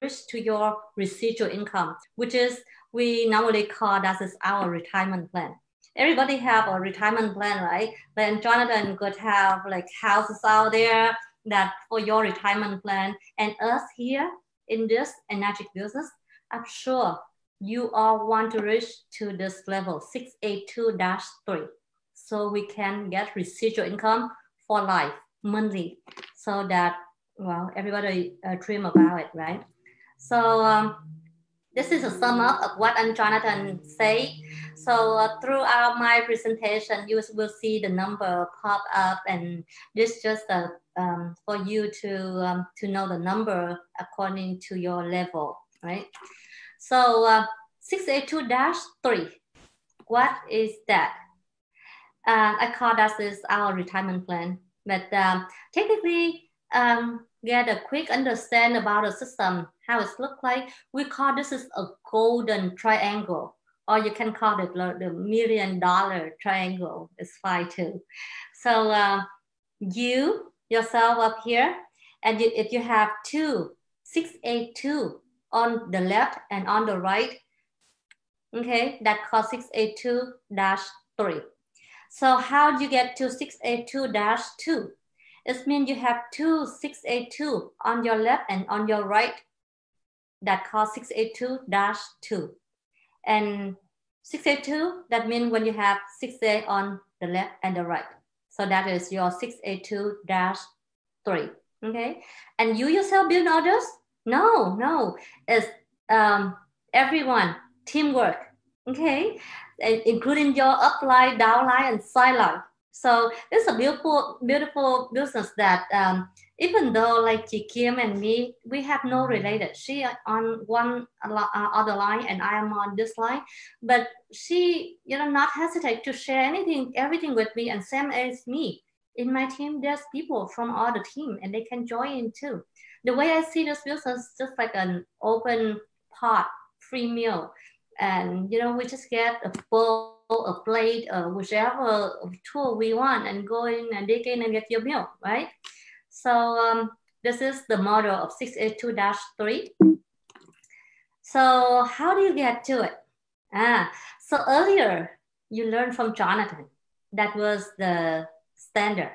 reach to your residual income, which is we normally call that is our retirement plan. Everybody have a retirement plan, right? Then Jonathan could have like houses out there that for your retirement plan, and us here in this energetic business, I'm sure you all want to reach to this level 682-3, so we can get residual income for life monthly, so that, well, everybody dream about it, right? So this is a sum up of what Jonathan said. So throughout my presentation, you will see the number pop up, and this just for you to know the number according to your level, right? So 682-3, what is that? I call that is our retirement plan, but technically get a quick understand about the system, how it looks like. We call this is a golden triangle, or you can call it the $1 million triangle. It's fine too. So you yourself up here, and if you have 682 on the left and on the right, okay, that calls 682-3. So how do you get to 682-2? It means you have 682 on your left and on your right. That calls 682-2. And 682, that means when you have 6A on the left and the right. So that is your 682-3. Okay. And you yourself build orders? No. It's everyone, teamwork. Okay. And including your upline, downline, and sideline. So it's a beautiful business that even though like Chị Kim and me, we have no related. She on one other line and I am on this line, but she, not hesitate to share everything with me, and same as me. In my team, there's people from all the team and they can join in too. The way I see this business, just like an open pot, free meal. And, we just get a bowl, a plate, whichever tool we want, and go in and dig in and get your meal, right? So this is the model of 682-3. So how do you get to it? So earlier you learned from Jonathan, that was the standard.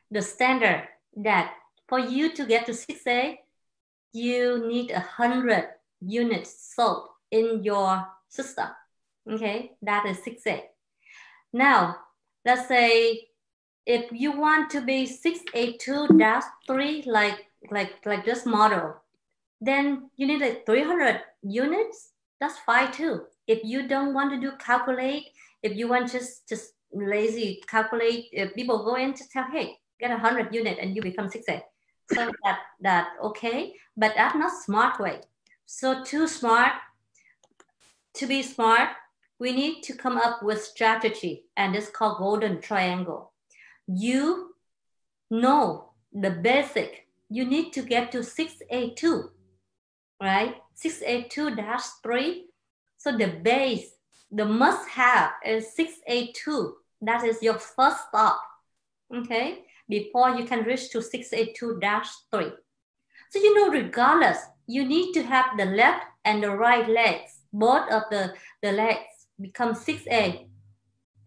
The standard that for you to get to 6A, you need 100 units sold in your system. Okay, that is 6A. Now, let's say if you want to be 682-3, like this model, then you need like 300 units. That's fine too. If you don't want to do calculate, if you want just lazy calculate, if people go in to tell, hey, get 100 units and you become 6A. So that okay, but that's not smart way. So to be smart, we need to come up with strategy, and it's called golden triangle. You know the basic. You need to get to 6A2, right? 682-3. So the base, the must-have is 6A2. That is your first stop, okay? Before you can reach to 682-3. So regardless, you need to have the left and the right legs. Both of the legs become 6A.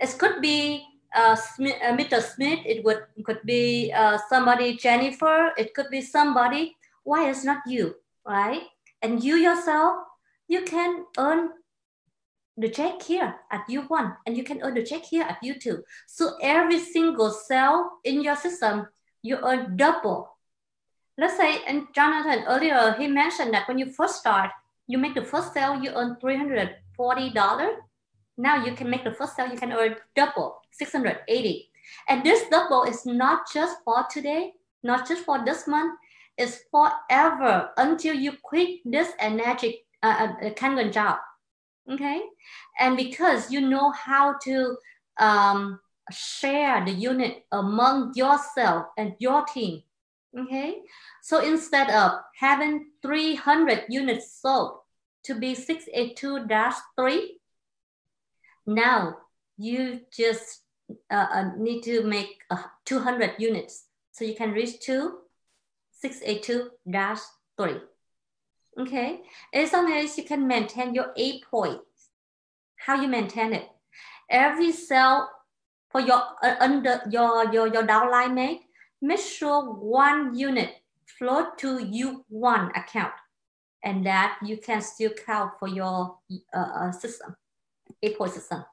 It could be Mr. Smith. It could be somebody, Jennifer. It could be somebody. Why is not you, right? And you yourself, you can earn the check here at U1, and you can earn the check here at U2. So every single cell in your system, you earn double. Let's say, and Jonathan earlier, he mentioned that when you first start, you make the first sale, you earn $340. Now you can make the first sale, you can earn double, 680. And this double is not just for today, not just for this month, it's forever until you quit this energetic Kangen job. Okay? And because you know how to share the unit among yourself and your team. Okay, so instead of having 300 units sold to be 682-3, now you just need to make 200 units so you can reach to 682-3. Okay, as long as you can maintain your 8 points, how you maintain it? Every cell for your under your downline make sure 1 unit float to U1 account, and that you can still count for your system, 8-point system.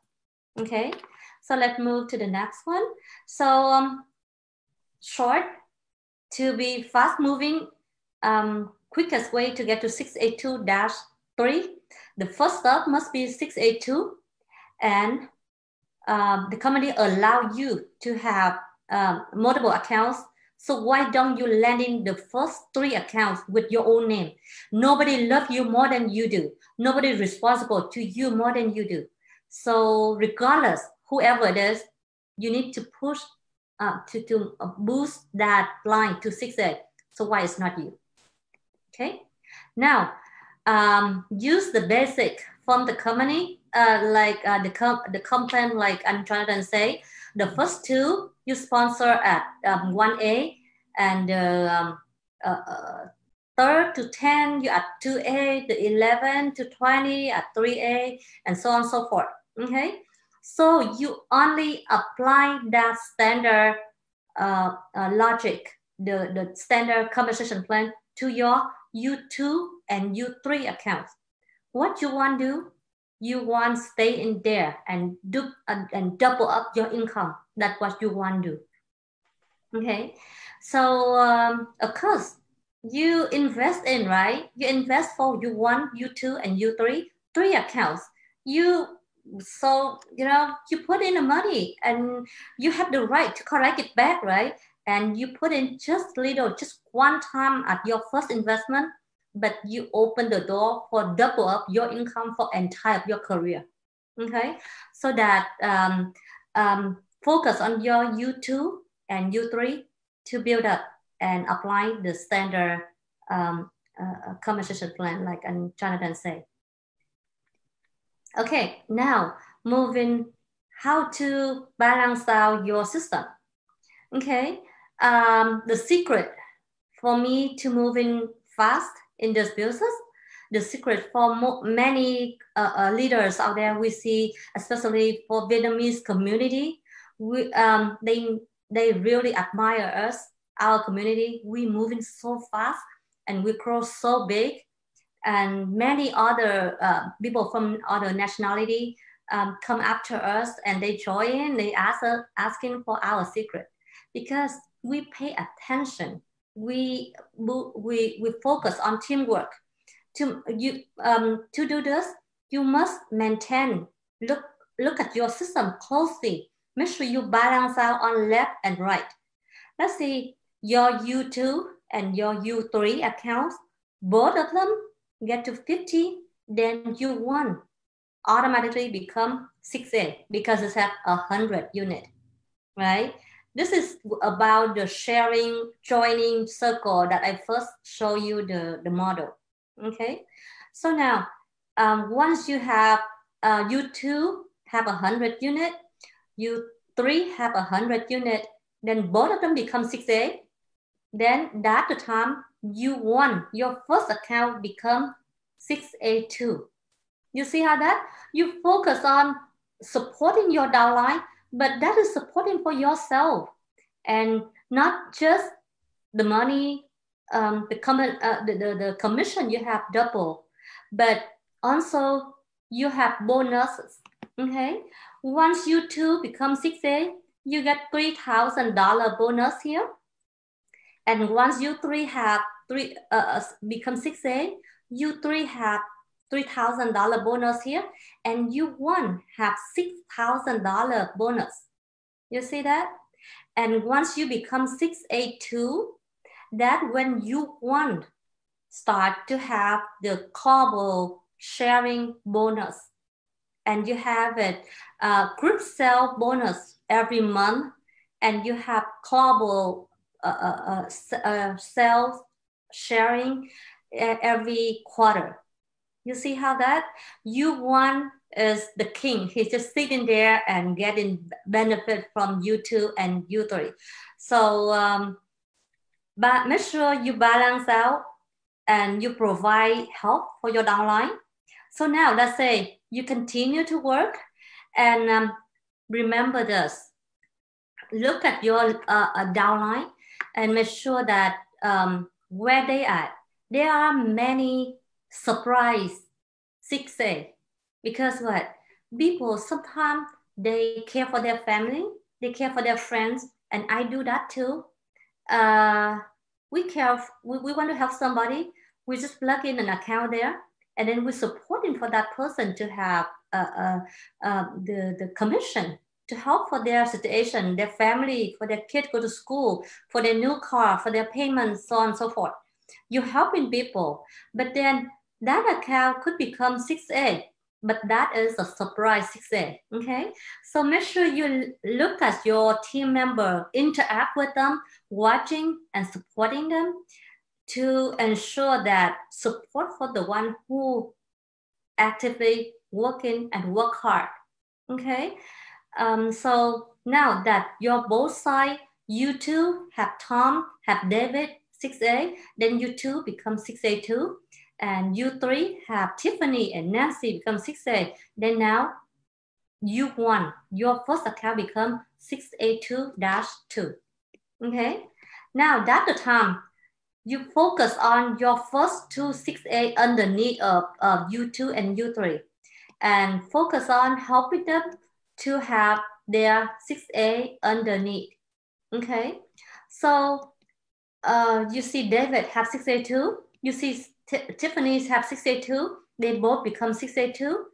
Okay, so let's move to the next one. So short, to be fast moving, quickest way to get to 682-3, the first step must be 682, and the company allow you to have multiple accounts. So why don't you land in the first 3 accounts with your own name? Nobody loves you more than you do. Nobody is responsible to you more than you do. So regardless, whoever it is, you need to push to boost that line to 6A. So why it's not you? Okay. Now, use the basic from the company, the complaint, like I'm trying to say, the first 2 you sponsor at 1A, and third to 10 you at 2A, the 11 to 20 at 3A, and so on and so forth. Okay, so you only apply that standard logic, the standard compensation plan to your U2 and U3 accounts. What you want to do, you want to stay in there and double up your income. That's what you want to do. Okay, so of course you invest in, right? You invest for U1, U2, and U3, 3 accounts. You put in the money and you have the right to collect it back, right? And you put in just little, just one time at your first investment, but you open the door for double up your income for entire your career. Okay, so that focus on your U2 and U3 to build up and apply the standard compensation plan, like Jonathan said. Okay, now moving how to balance out your system. Okay, the secret for me to moving fast in this business, the secret for many leaders out there we see, especially for Vietnamese community, they really admire us, our community. We moving so fast and we grow so big, and many other people from other nationality come after us and they join. They asking for our secret because we pay attention. We focus on teamwork. To do this, you must maintain, look at your system closely. Make sure you balance out on left and right. Let's see, your U2 and your U3 accounts, both of them get to 50, then U1 automatically become 6A because it's at 100 unit, right? This is about the sharing, joining circle that I first show you the model. Okay, so now once you have U2 have 100 unit, U3 have 100 unit, then both of them become 6A. Then that the time U1, your first account become 6A2. You see how that? You focus on supporting your downline, but that is supporting for yourself and not just the money, the commission you have double, but also you have bonuses. Okay, once you two become 6A, you get $3,000 bonus here, and once you three have become 6A, you three have $3,000 bonus here, and you one have $6,000 bonus. You see that? And once you become 6A2, that when you one start to have the global sharing bonus, and you have it group sale bonus every month, and you have global sales sharing every quarter. You see how that U1 is the king. He's just sitting there and getting benefit from U2 and U3. So, but make sure you balance out and you provide help for your downline. So now let's say you continue to work and remember this. Look at your downline and make sure that where they are. There are many surprise 6A because what? People sometimes they care for their family, they care for their friends, and I do that too. We want to help somebody. We just plug in an account there, and then we're supporting for that person to have the commission to help for their situation, their family, for their kid go to school, for their new car, for their payments, so on and so forth. You're helping people, but then that account could become 6A, but that is a surprise 6A, okay? So make sure you look at your team member, interact with them, watching and supporting them to ensure that support for the one who actively working and work hard, okay? So now that you're both sides, you two have Tom, have David, 6A, then you two become 6A too. And you three have Tiffany and Nancy become 6A. Then now you won. Your first account become 6A2-2. Okay. Now that's the time you focus on your first two 6A underneath of U2 and U3 and focus on helping them to have their 6A underneath. Okay. So you see David have 6A2. You see Tiffany's have 6A2. They both become 6A2.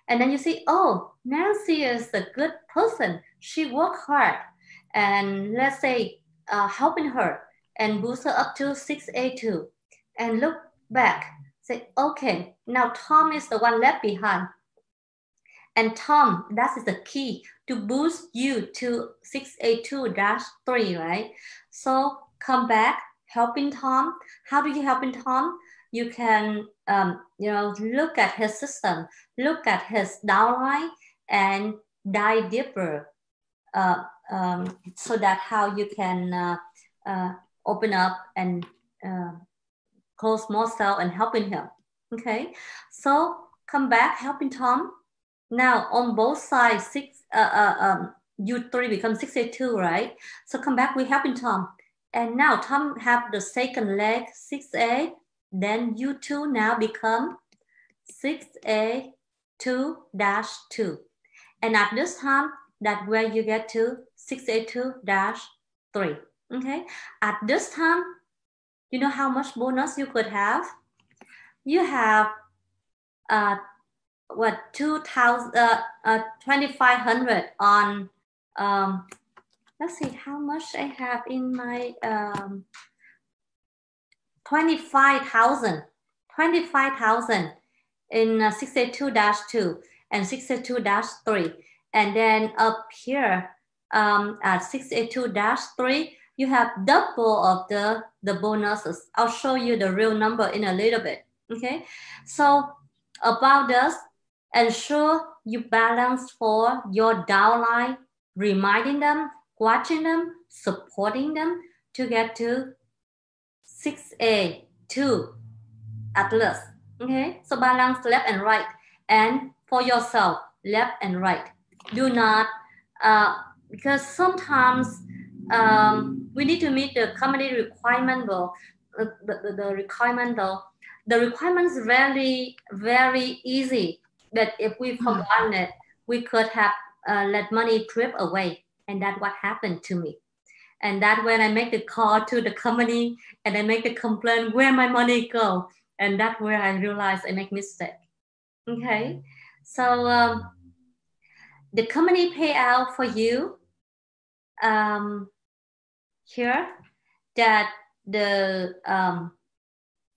And then you see, oh, Nancy is a good person. She worked hard. And let's say helping her and boost her up to 6A2. And look back, say, okay, now Tom is the one left behind. And Tom, that is the key to boost you to 6A2-3, right? So come back, helping Tom. How do you helping Tom? You can, look at his system, look at his downline, and dive deeper, so that how you can open up and close more cell and helping him. Okay, so come back, helping Tom. Now on both sides, U3 becomes 6A2, right? So come back, we're helping Tom. And now Tom have the second leg, 6A, then U2 now become 6A2-2. And at this time, that's where you get to 6A2-3, okay? At this time, you know how much bonus you could have? You have 2,500 on let's see how much I have in my 25,000 in 6A2-2 and 6A2-3, and then up here at 6A2-3 you have double of the bonuses. I'll show you the real number in a little bit. Okay, so about this, ensure you balance for your downline, reminding them, watching them, supporting them to get to 6A2 at least. Okay, so balance left and right, and for yourself, left and right. Do not, because sometimes we need to meet the company requirement though. The requirement though. The requirements very, very easy. But if we forgotten it, we could have let money drip away, and that's what happened to me. And that's when I make the call to the company and I make the complaint where my money go. And that's where I realized I make mistake. Okay, so the company pay out for you here that the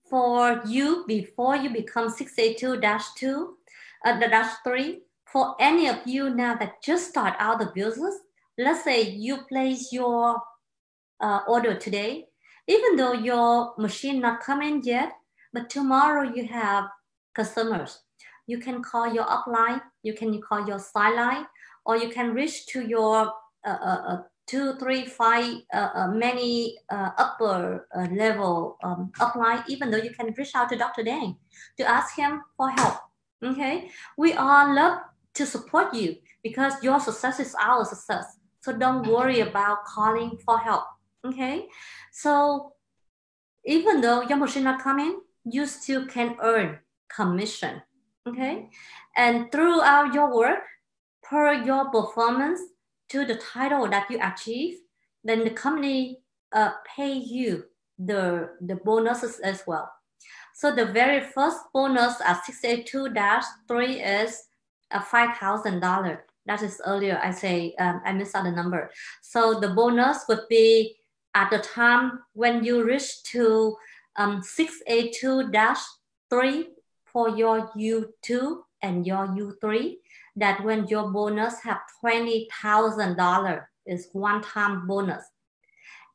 for you before you become 6A2-2 -3, for any of you now that just start out the business, let's say you place your order today, even though your machine not coming yet, but tomorrow you have customers. You can call your upline, you can call your sideline, or you can reach to your 2, 3, 5, many upper level upline, even though you can reach out to Dr. Dang to ask him for help. Okay, we all love to support you because your success is our success. So don't worry about calling for help. Okay, so even though your machine not coming, you still can earn commission. Okay, and throughout your work, per your performance to the title that you achieve, then the company pay you the bonuses as well. So the very first bonus at 682-3 is $5,000. That is earlier I say I missed out the number. So the bonus would be at the time when you reach to 682-3 for your U2 and your U3, that when your bonus have $20,000 is one-time bonus.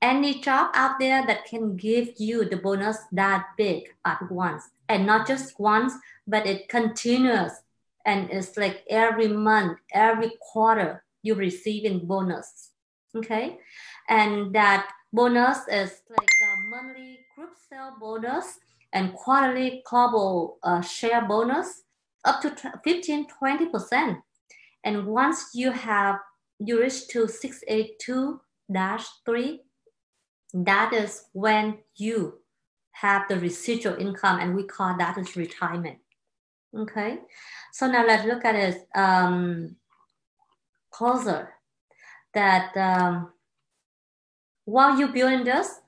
Any job out there that can give you the bonus that big at once, and not just once, but it continues, and it's like every month, every quarter you receive in bonus. Okay, and that bonus is like a monthly group sale bonus and quarterly global share bonus up to 15-20%. And once you reach to 682-3, that is when you have the residual income, and we call that is retirement. Okay, so now let's look at it closer. That while you're building this,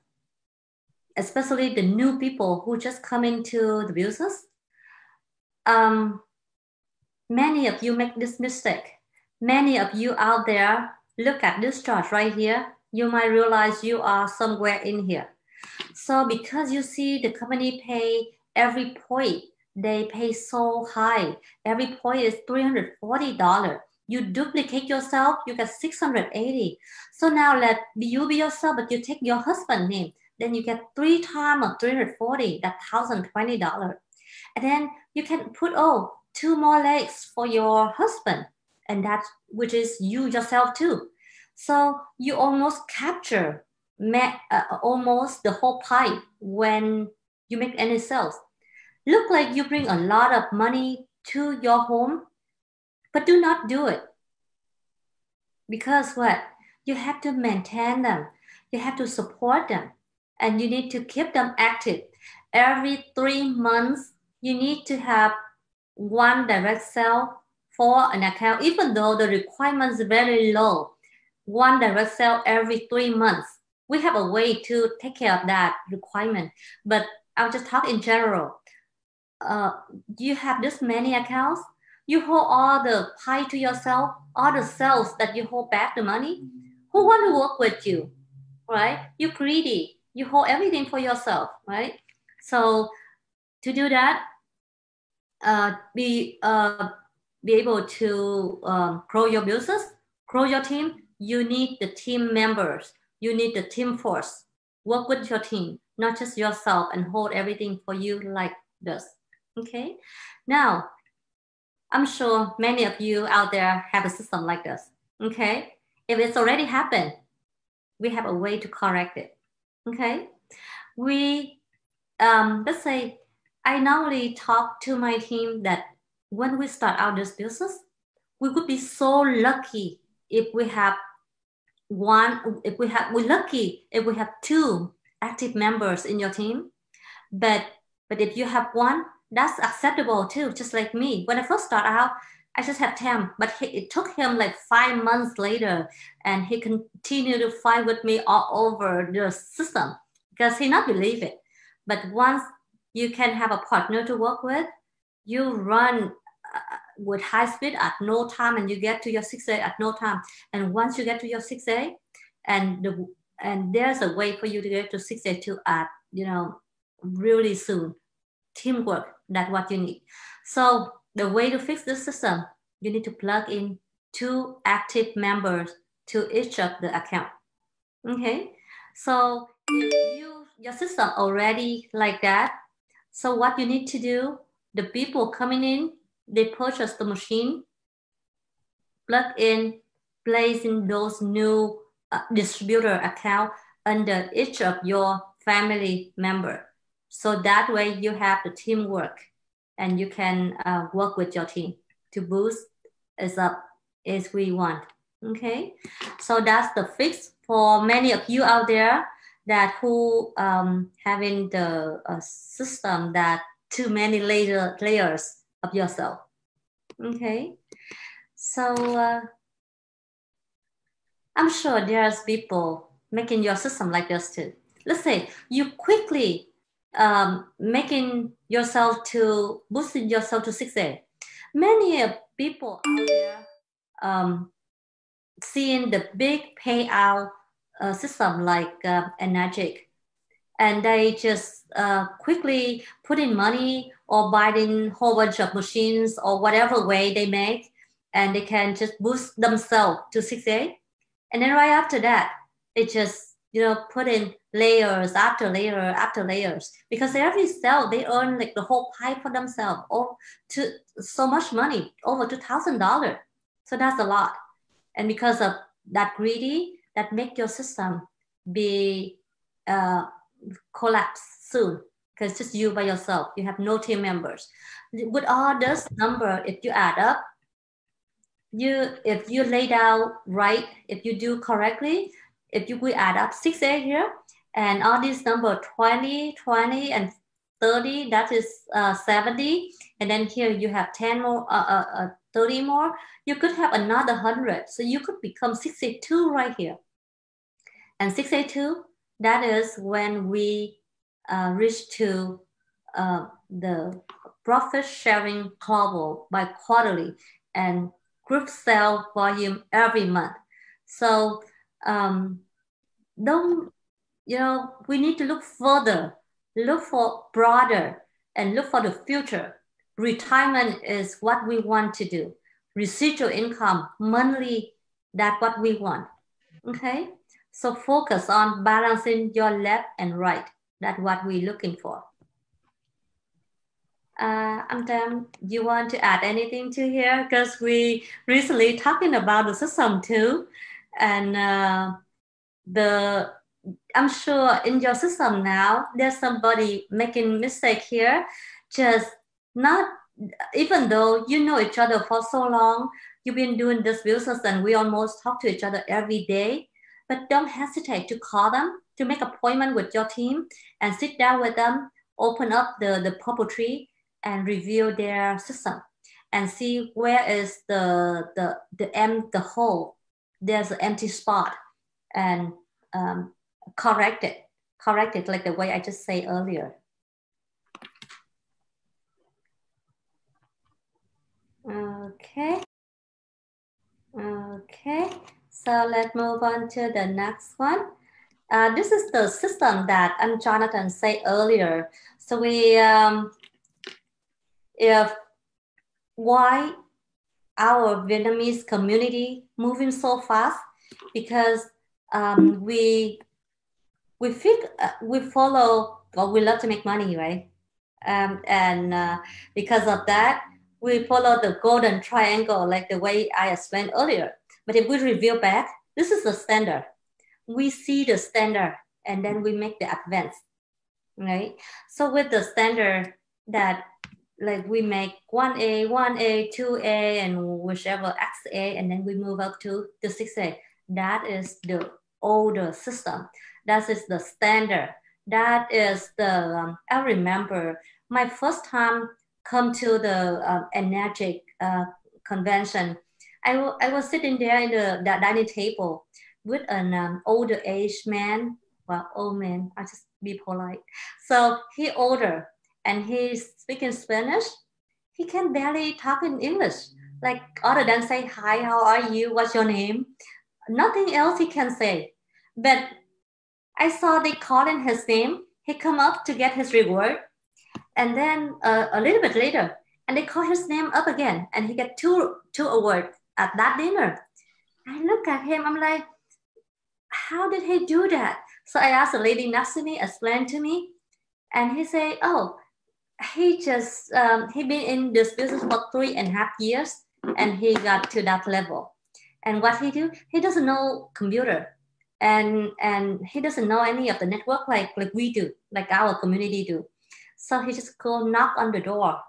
especially the new people who just come into the business, many of you make this mistake. Many of you out there look at this chart right here. You might realize you are somewhere in here. So because you see the company pay every point, they pay so high. Every point is $340. You duplicate yourself, you get 680. So now let you be yourself, but you take your husband's name. Then you get 3 times of 340, that's $1,020. And then you can put 2 more legs for your husband, and that's which is you yourself too. So you almost capture almost the whole pie when you make any sales. Look like you bring a lot of money to your home, but do not do it. Because what? You have to maintain them. You have to support them. And you need to keep them active. Every 3 months, you need to have one direct sale for an account, even though the requirements is very low. One direct sale every 3 months. We have a way to take care of that requirement. But I'll just talk in general. You have this many accounts, you hold all the pie to yourself, all the sales that you hold back the money. Who want to work with you, right? You're greedy. You hold everything for yourself, right? So to do that, be able to grow your business, grow your team, you need the team members. You need the team force. Work with your team, not just yourself, and hold everything for you like this. Okay. Now, I'm sure many of you out there have a system like this. Okay. If it's already happened, we have a way to correct it. Okay. We, let's say, I normally talk to my team that when we start out this business, we would be so lucky if we have we're lucky if we have 2 active members in your team. But if you have 1, that's acceptable too, just like me. When I first started out, I just had 10, but it took him like 5 months later, and he continued to fight with me all over the system because he not believe it. But once you can have a partner to work with, you run with high speed at no time, and you get to your 6A at no time. And once you get to your 6A, and there's a way for you to get to 6A2 at really soon. Teamwork, that's what you need. So the way to fix this system, you need to plug in 2 active members to each of the account. Okay, so if your system already like that, so what you need to do, the people coming in, they purchase the machine, plug in, place in those new distributor account under each of your family member. So that way you have the teamwork and you can work with your team to boost us up as we want. Okay, so that's the fix for many of you out there that who having the system that too many layers of yourself. Okay, so I'm sure there's people making your system like this too. Let's say you quickly making yourself to boosting yourself to 6A. Many people out there seeing the big payout system like Energetic, and they just quickly put in money or buying a whole bunch of machines or whatever way they make, and they can just boost themselves to 6A. And then right after that, they just, put in layers after layer after layers, because every cell, they earn like the whole pie for themselves, or to so much money, over $2,000. So that's a lot. And because of that greedy, that make your system be collapse soon, because just you by yourself, you have no team members. With all this number, if you add up, if you lay down right, if you do correctly, if you will add up 6A here, and all these number 20, and 30, that is 70, and then here you have 10 more, 30 more, you could have another 100. So you could become 62 right here. And 62, that is when we reach to the profit sharing global by quarterly and group sale volume every month. So we need to look further, look for broader, and look for the future. Retirement is what we want to do. Residual income, monthly, that's what we want. Okay, so focus on balancing your left and right. That's what we're looking for. Amtam, you want to add anything to here? Because we recently talking about the system too, and I'm sure in your system now there's somebody making mistake here, just not, even though you know each other for so long, you've been doing this business and we almost talk to each other every day, but don't hesitate to call them, to make appointment with your team and sit down with them, open up the purple tree and review their system and see where is the hole, there's an empty spot, and correct it like the way I just say earlier. Okay, so let's move on to the next one. This is the system that Jonathan said earlier. So we why our Vietnamese community moving so fast, because we follow, well, we love to make money, right? And because of that, we follow the golden triangle, like the way I explained earlier. But if we review back, this is the standard. We see the standard and then we make the advance, right? So with the standard that, like, we make 1A, 2A, and whichever XA, and then we move up to the 6A. That is the older system. That is the standard. That is the, I remember my first time come to the Energetic convention. I was sitting there in the dining table with an older age man. Well, old man, I just be polite. So he older and he's speaking Spanish. He can barely talk in English, like other than say, hi, how are you? What's your name? Nothing else he can say. But I saw they calling his name. He come up to get his reward. And then a little bit later, and they call his name up again. And he get two awards at that dinner. I look at him, I'm like, how did he do that? So I asked the lady next to me, explain to me. And he say, oh, he just, he been in this business for 3.5 years and he got to that level. And what he do, he doesn't know computer. and he doesn't know any of the network like we do, like our community do. So he just go knock on the door,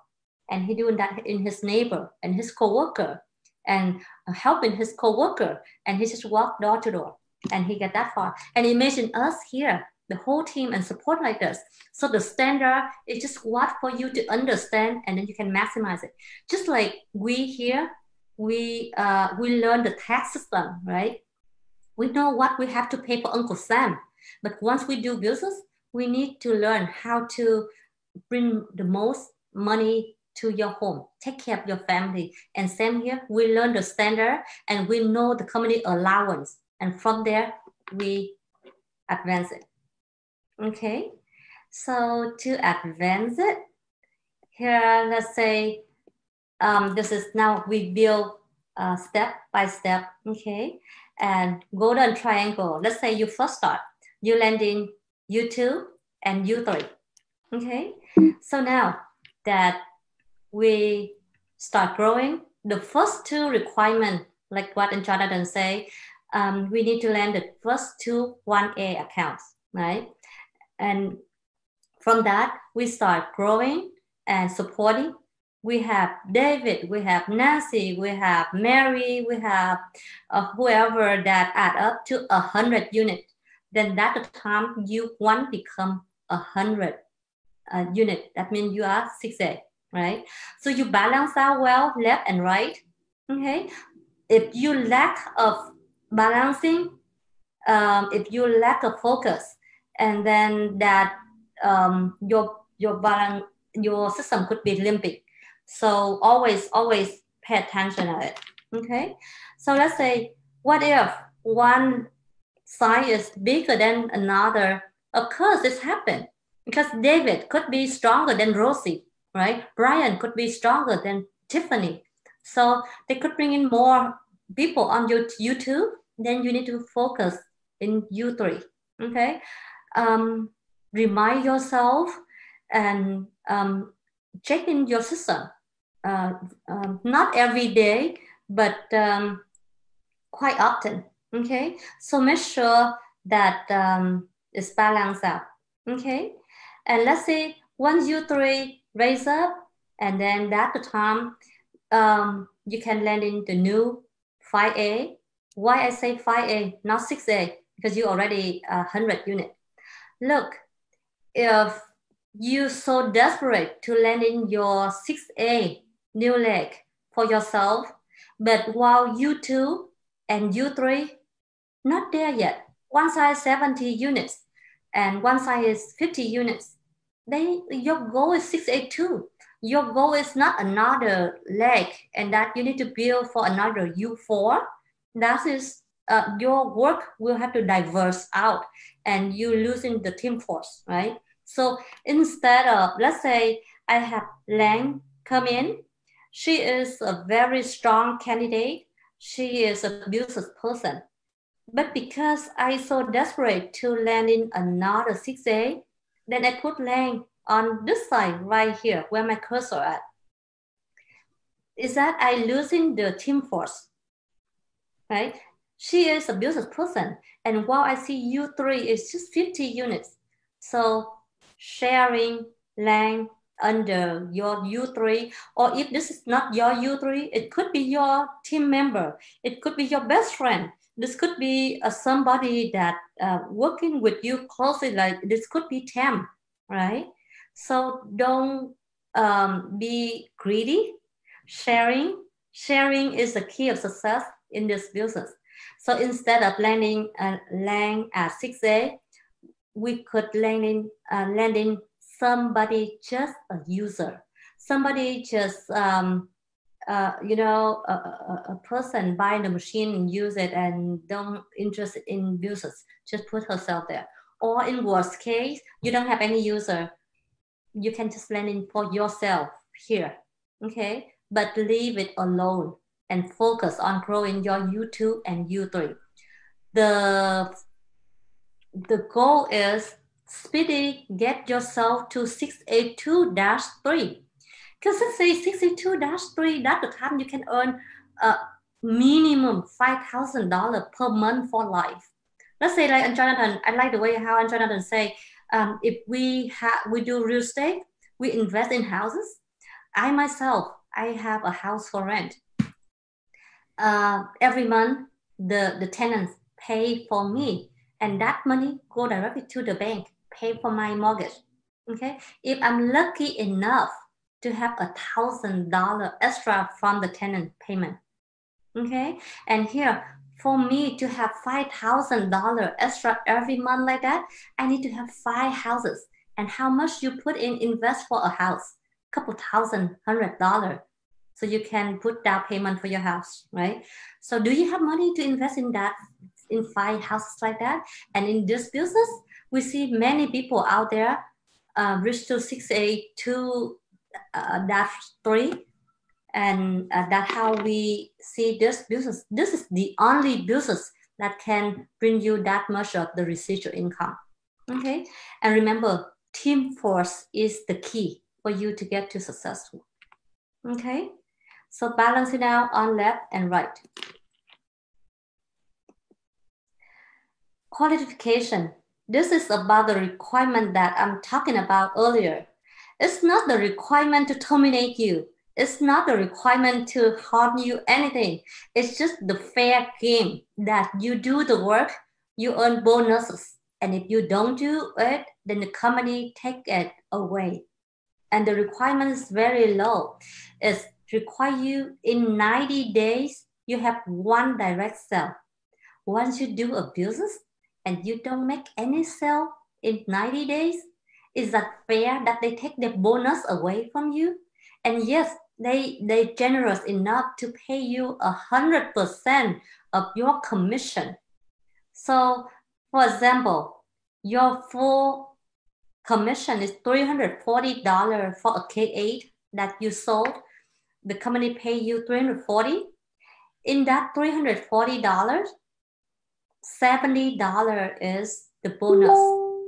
and he doing that in his neighbor and his coworker, and helping his coworker, and he just walk door to door, and he get that far. And imagine us here, the whole team and support like this. So the standard is just what for you to understand, and then you can maximize it. Just like we here, we learn the tax system, right? We know what we have to pay for Uncle Sam, but once we do business, we need to learn how to bring the most money to your home, take care of your family. And same here, we learn the standard and we know the company allowance, and from there we advance it. Okay, so to advance it, here let's say this is now we build step by step. Okay, and golden triangle. Let's say you first start, you land in U2 and U3. Okay, so now that we start growing, the first two requirements, like what Jonathan say, we need to land the first two 1A accounts, right? And from that, we start growing and supporting. We have David, we have Nancy, we have Mary, we have whoever that add up to 100 units. Then that the time you one become 100 unit. That means you are 6A, right? So you balance out well, left and right. Okay. If you lack of balancing, if you lack of focus, and then that your balance, your system could be limping. So always pay attention to it. Okay. So let's say, what if one side is bigger than another? Of course, this happens because David could be stronger than Rosie, right? Brian could be stronger than Tiffany. So they could bring in more people on your U2. Then you need to focus in U3. Okay. Remind yourself and check in your system. Not every day, but quite often. Okay. So make sure that it's balanced out. Okay. And let's say once U3 raise up, and then that the time you can land in the new 5A. Why I say 5A, not 6A? Because you already 100 units. Look, if you so desperate to land in your 6A new leg for yourself, but while U2 and U3 not there yet, one side 70 units and one side is 50 units, then your goal is 6A2. Your goal is not another leg and that you need to build for another U4. That is your work will have to diverse out and you losing the team force, right? So instead of, let's say I have Lang come in, she is a very strong candidate. She is a business person. But because I so desperate to land in another 6A, then I put Lang on this side right here where my cursor at. Is that I losing the team force, right? She is a business person, and while I see U3 is just 50 units. So sharing Lang under your U3, or if this is not your U3, it could be your team member. It could be your best friend. This could be somebody that working with you closely, like this could be temp, right? So don't be greedy. Sharing is the key of success in this business. So instead of landing Lang at 6A, we could land in somebody just a user, somebody just a person buying the machine and use it and don't interested in business, just put herself there. Or in worst case, you don't have any user, you can just land in for yourself here, okay? But leave it alone and focus on growing your U2 and U3. The goal is speedy get yourself to 682-3. Because let's say 682-3, that's the time you can earn a minimum $5,000 per month for life. let's say like Jonathan, I like the way how Jonathan say, if we do real estate, we invest in houses. I myself, I have a house for rent. Every month, the tenants pay for me, and that money go directly to the bank, pay for my mortgage. Okay, if I'm lucky enough to have $1,000 extra from the tenant payment, okay, and here for me to have $5,000 extra every month like that, I need to have 5 houses. And how much you put in invest for a house? Couple thousand, $100. So you can put down payment for your house, right? So do you have money to invest in that, in 5 houses like that? And in this business, we see many people out there reach to 682 dash 3, and that's how we see this business. This is the only business that can bring you that much of the residual income. Okay, and remember, team force is the key for you to get to successful. Okay, so balance it out on left and right. Qualification. This is about the requirement that I'm talking about earlier. It's not the requirement to terminate you. It's not the requirement to harm you anything. It's just the fair game that you do the work, you earn bonuses. And if you don't do it, then the company take it away. And the requirement is very low. It's require you in 90 days, you have 1 direct sale. Once you do a business and you don't make any sale in 90 days, is that fair that they take the bonus away from you? And yes, they generous enough to pay you 100% of your commission. So for example, your full commission is $340 for a K8 that you sold. The company pay you $340. In that $340, $70 is the bonus.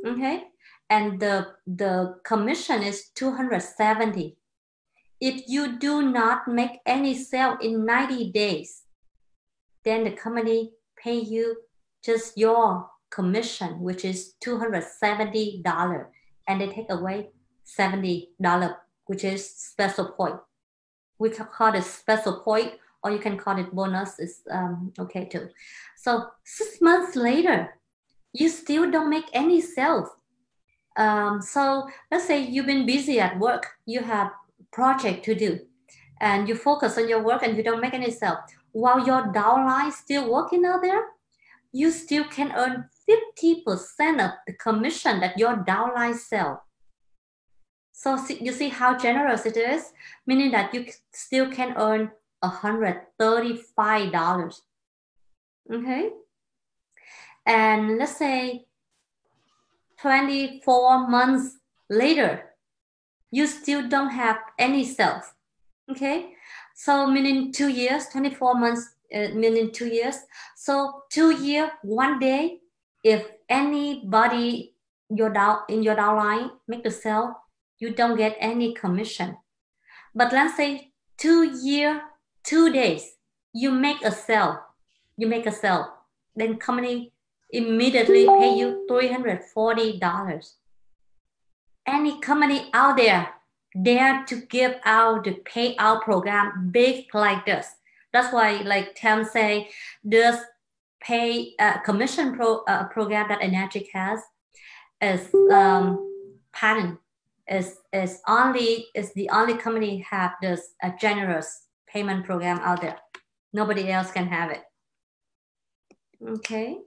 Okay, and the commission is $270. If you do not make any sale in 90 days, then the company pay you just your commission, which is $270, and they take away $70, which is special point. We can call it special point, or you can call it bonus, is okay too. So 6 months later, you still don't make any sales. So let's say you've been busy at work, you have project to do, and you focus on your work and you don't make any sales. While your downline still working out there, you still can earn 50% of the commission that your downline sell. So you see how generous it is, meaning that you still can earn $135. Okay. And let's say 24 months later, you still don't have any sales. Okay. So meaning 2 years, 24 months, meaning 2 years. So 2 years, 1 day, if anybody in your downline make the sale, you don't get any commission. But let's say 2 years, 2 days, you make a sale, then company immediately pay you $340. Any company out there dare to give out the payout program big like this? That's why, like Tam say, this commission program that Enagic has is patent. Is the only company have this generous payment program out there. Nobody else can have it. Okay,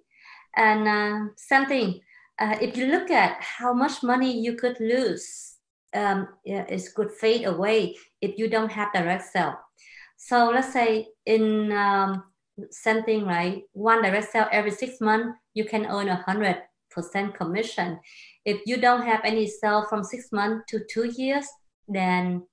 and same thing. If you look at how much money you could lose, it could fade away if you don't have direct sale. So let's say in same thing, right? 1 direct sale every 6 months, you can earn 100% commission. If you don't have any sale from 6 months to 2 years, then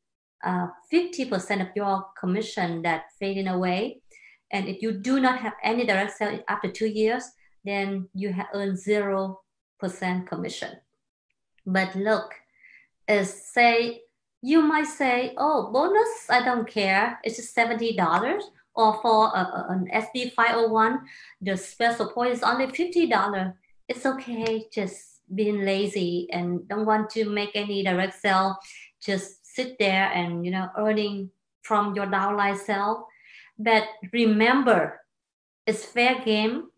50% of your commission that fading away. And if you do not have any direct sale after 2 years, then you have earned 0% commission. But look, you might say, oh, bonus, I don't care. It's just $70. or for an SD 501, the special point is only $50. It's okay, just being lazy and don't want to make any direct sell. Just sit there and earning from your downline sell. But remember, it's fair game.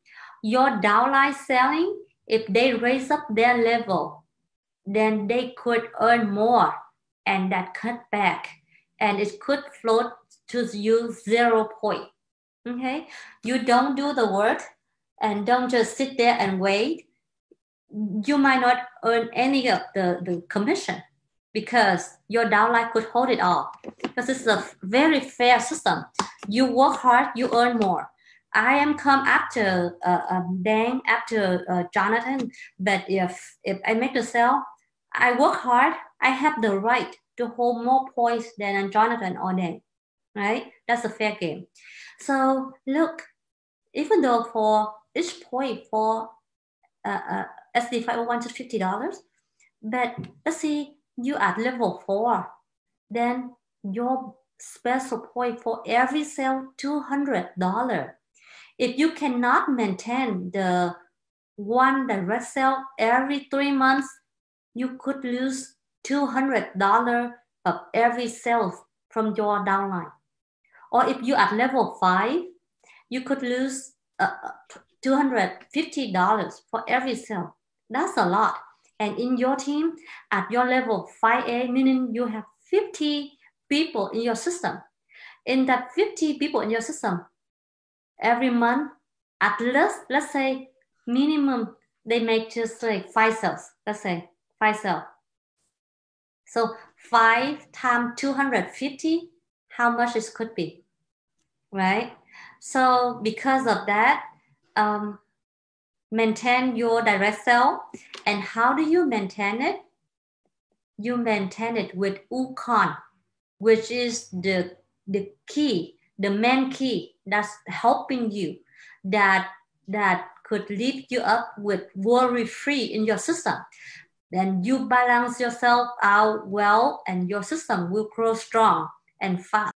Your downline selling, if they raise up their level, then they could earn more, and that cut back, and it could float to you 0 point. Okay, you don't do the work and don't just sit there and wait. You might not earn any of the commission because your downline could hold it all, because it's a very fair system. You work hard, you earn more. I am come after Dan, after Jonathan, but if I make the sale, I work hard, I have the right to hold more points than Jonathan or Dan, right? That's a fair game. So look, even though for each point for SD 501 to $50, but let's say you at level 4, then your special point for every sale $200. If you cannot maintain the one direct sale every 3 months, you could lose $200 of every sale from your downline. Or if you at level 5, you could lose $250 for every sale. That's a lot. And in your team, at your level 5A, meaning you have 50 people in your system. In that 50 people in your system, every month, at least, let's say, minimum, they make just like 5 sales. Let's say 5 sales. So 5 times 250, how much it could be, right? So because of that, maintain your direct sale. And how do you maintain it? You maintain it with UConn, which is the key, the main key that's helping you, that could lift you up with worry-free in your system. Then you balance yourself out well, and your system will grow strong and fast.